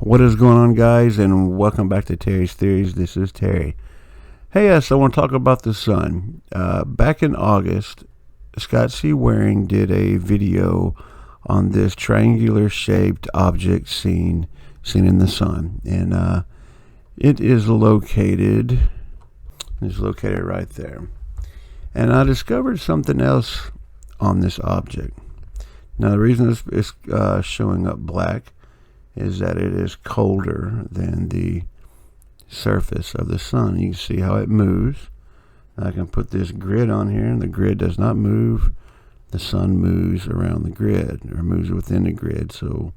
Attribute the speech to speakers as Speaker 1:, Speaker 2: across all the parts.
Speaker 1: What is going on, guys, and welcome back to Terry's Theories. This is Terry. Hey, yes, I want to talk about the sun. Back in August, Scott C. Waring did a video on this triangular-shaped object seen in the sun, and it is located right there. And I discovered something else on this object. Now, the reason it's showing up black is that it is colder than the surface of the sun. You can see how it moves. I can put this grid on here, and the grid does not move. The sun moves around the grid, or moves within the grid, so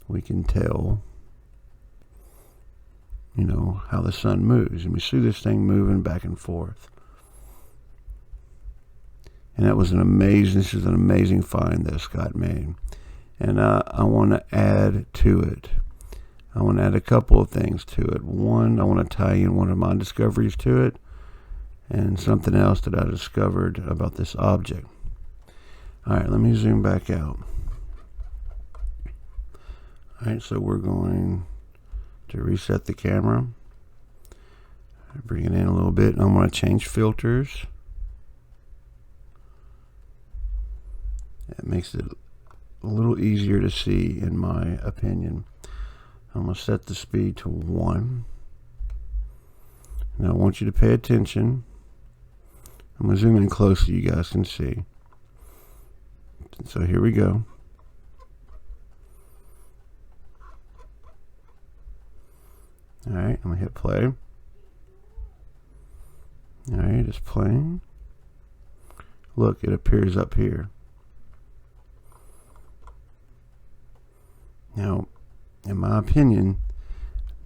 Speaker 1: we can tell, how the sun moves. And we see this thing moving back and forth. And this is an amazing find that Scott made. And I want to add to it. I want to add a couple of things to it. One, I want to tie in one of my discoveries to it, and something else that I discovered about this object. All right, let me zoom back out. All right, so we're going to reset the camera. Bring it in a little bit. I'm going to change filters. It makes it a little easier to see, in my opinion. I'm going to set the speed to 1. Now I want you to pay attention. I'm going to zoom in close so you guys can see. So here we go. Alright, I'm going to hit play. Alright, it's playing. Look, it appears up here. Now, in my opinion,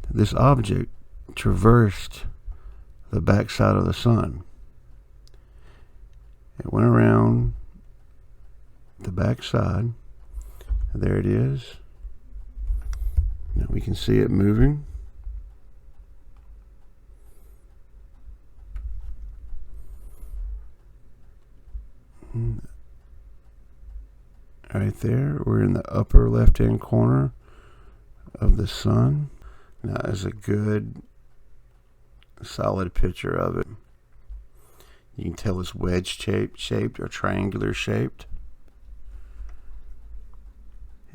Speaker 1: this object traversed the backside of the sun. It went around the backside. There it is. Now we can see it moving. Right there, we're in the upper left-hand corner of the sun. Now, there's a good, solid picture of it. You can tell it's wedge-shaped or triangular-shaped.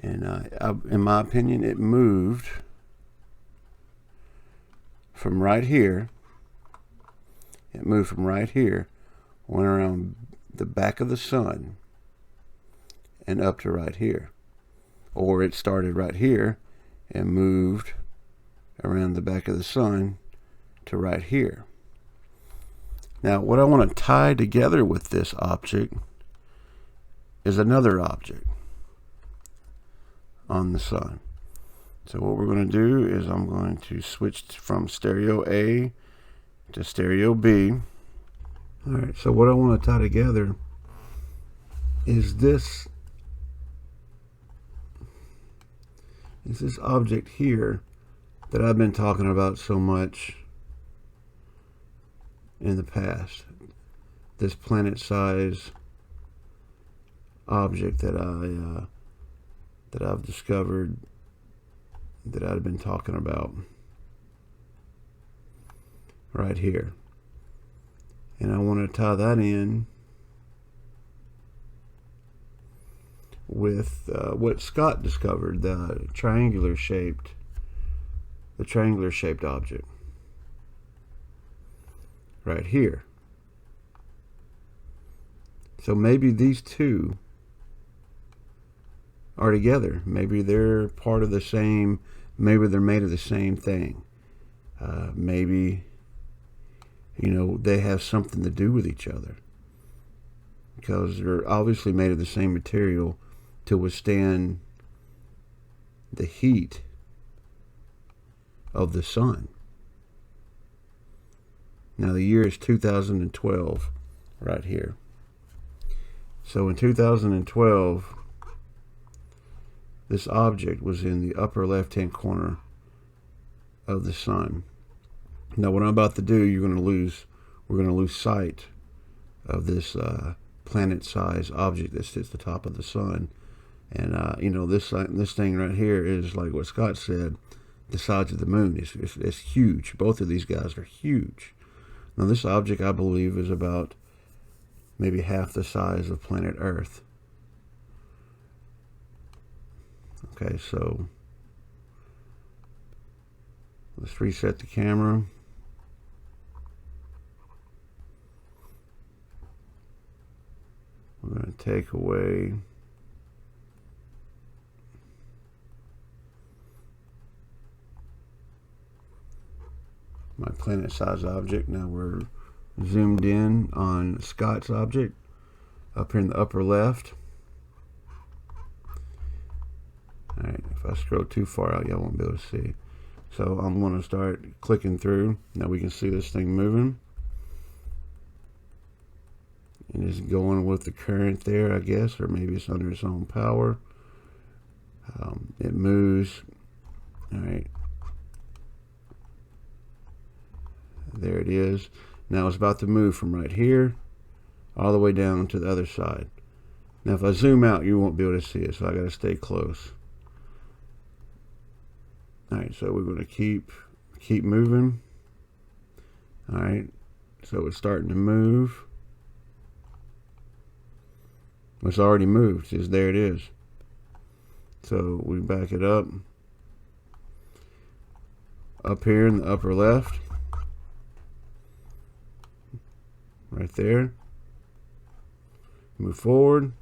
Speaker 1: And in my opinion, it moved from right here. It moved from right here, went around the back of the sun, and up to right here. Or it started right here and moved around the back of the sun to right here. Now, what I want to tie together with this object is another object on the sun. So what we're going to do is I'm going to switch from stereo A to stereo B. Alright, so what I want to tie together is this object here that I've been talking about so much in the past. This planet-size object that I've discovered, that I've been talking about right here. And I want to tie that in with what Scott discovered, the triangular-shaped object right here. So maybe these two are together. Maybe they're part of the same. Maybe they're made of the same thing. Maybe they have something to do with each other, because they're obviously made of the same material to withstand the heat of the sun. Now the year is 2012 right here. So in 2012, this object was in the upper left-hand corner of the sun. Now what I'm about to do, we're going to lose sight of this planet-sized object that sits at the top of the sun. And this thing right here is, like what Scott said, the size of the moon. It's huge. Both of these guys are huge. Now this object, I believe, is about maybe half the size of planet Earth. Okay, so let's reset the camera. We're going to take away my planet size object. Now we're zoomed in on Scott's object up here in the upper left. Alright, if I scroll too far out, y'all won't be able to see. So I'm going to start clicking through. Now we can see this thing moving. And it's going with the current there, I guess, or maybe it's under its own power. It moves. Alright. There it is. Now it's about to move from right here all the way down to the other side. Now if I zoom out, you won't be able to see it, so I got to stay close. Alright, so we're going to keep moving. Alright, so it's starting to move. It's already moved. Just there it is. So we back it up. Up here in the upper left. Right there. Move forward.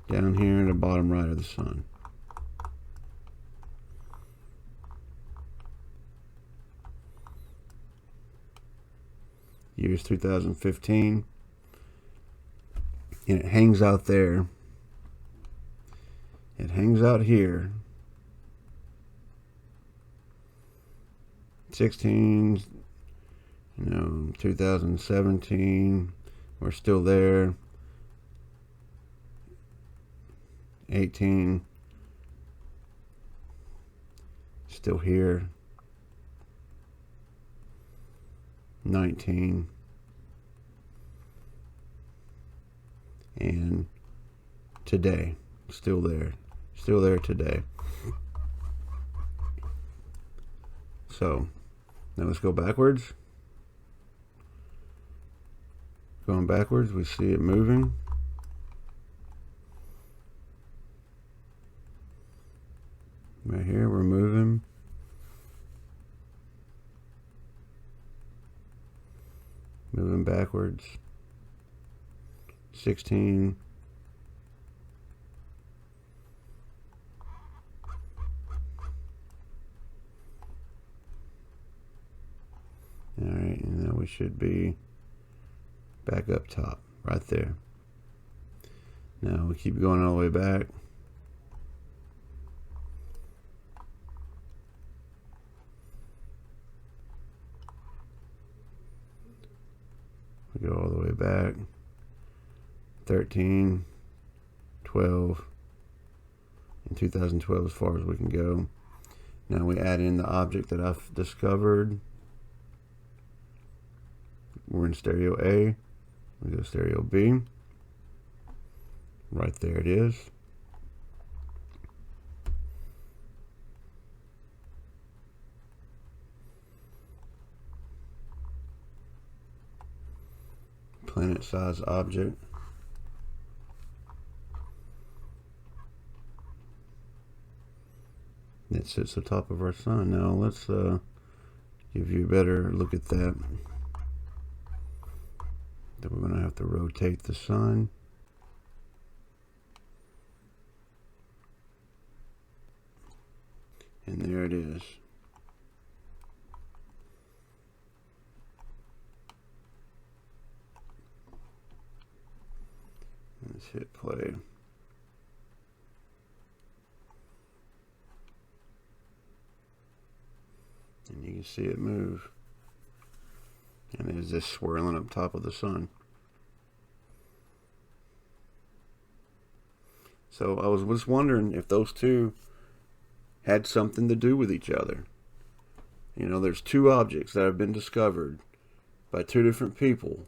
Speaker 1: Down here in the bottom right of the sun. Year's 2015. And it hangs out there. It hangs out here. 16, 2017, we're still there. 18, still here. 19, and today, still there today. So now let's go backwards. Going backwards, we see it moving. Right here, we're moving. Moving backwards. 16. Alright, and then we should be back up top, right there. Now we keep going all the way back. We go all the way back. 13, 12, and 2012 as far as we can go. Now we add in the object that I've discovered. We're in stereo A. We go stereo B. Right there it is. Planet size object. It sits atop of our sun. Now let's give you a better look at that. Then we're going to have to rotate the sun. And there it is. Let's hit play. And you can see it move. And it is just swirling up top of the sun. So I was just wondering if those two had something to do with each other. You know, there's two objects that have been discovered by two different people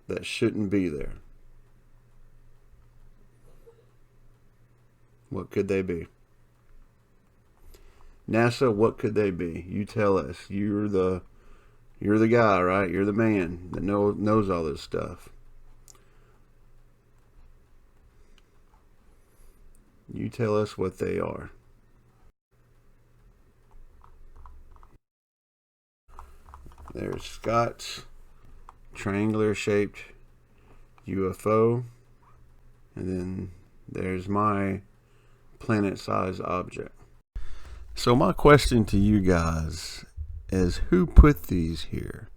Speaker 1: that shouldn't be there. What could they be? NASA, what could they be? You tell us. You're the guy, right? You're the man that knows all this stuff. You tell us what they are. There's Scott's triangular shaped UFO, and then there's my planet-sized object. So my question to you guys is, who put these here?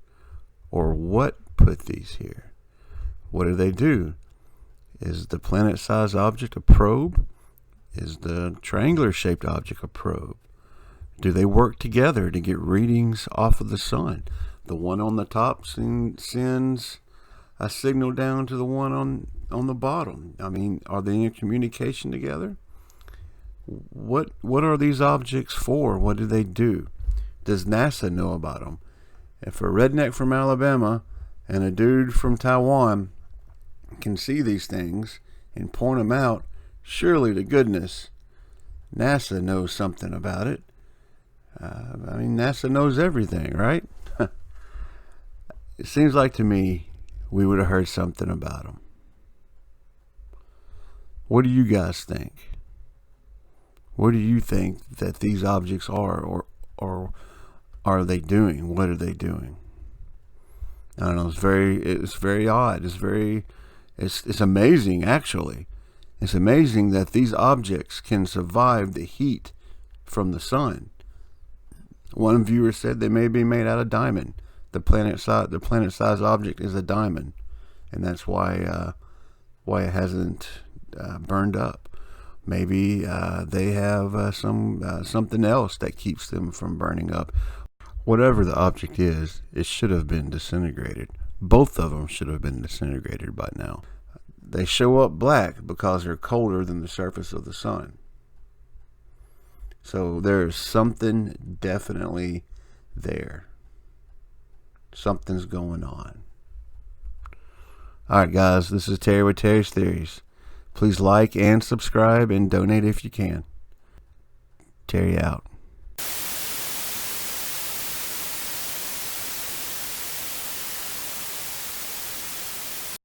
Speaker 1: Or what put these here? What do they do? Is the planet-sized object a probe? Is the triangular-shaped object a probe? Do they work together to get readings off of the sun? The one on the top sends a signal down to the one on the bottom. I mean, are they in communication together? What are these objects for? What do they do? Does NASA know about them? If a redneck from Alabama and a dude from Taiwan can see these things and point them out, surely to goodness, NASA knows something about it. I mean, NASA knows everything, right? It seems like to me we would have heard something about them. What do you guys think? What do you think that these objects are, or are they doing? What are they doing? I don't know. It's very odd. It's amazing, actually. It's amazing that these objects can survive the heat from the sun. One viewer said they may be made out of diamond. The planet-sized object is a diamond, and that's why it hasn't burned up. Maybe they have something else that keeps them from burning up. Whatever the object is, it should have been disintegrated. Both of them should have been disintegrated by now. They show up black because they're colder than the surface of the sun. So there's something definitely there. Something's going on. Alright guys, this is Terry with Terry's Theories. Please like and subscribe and donate if you can. Terry out.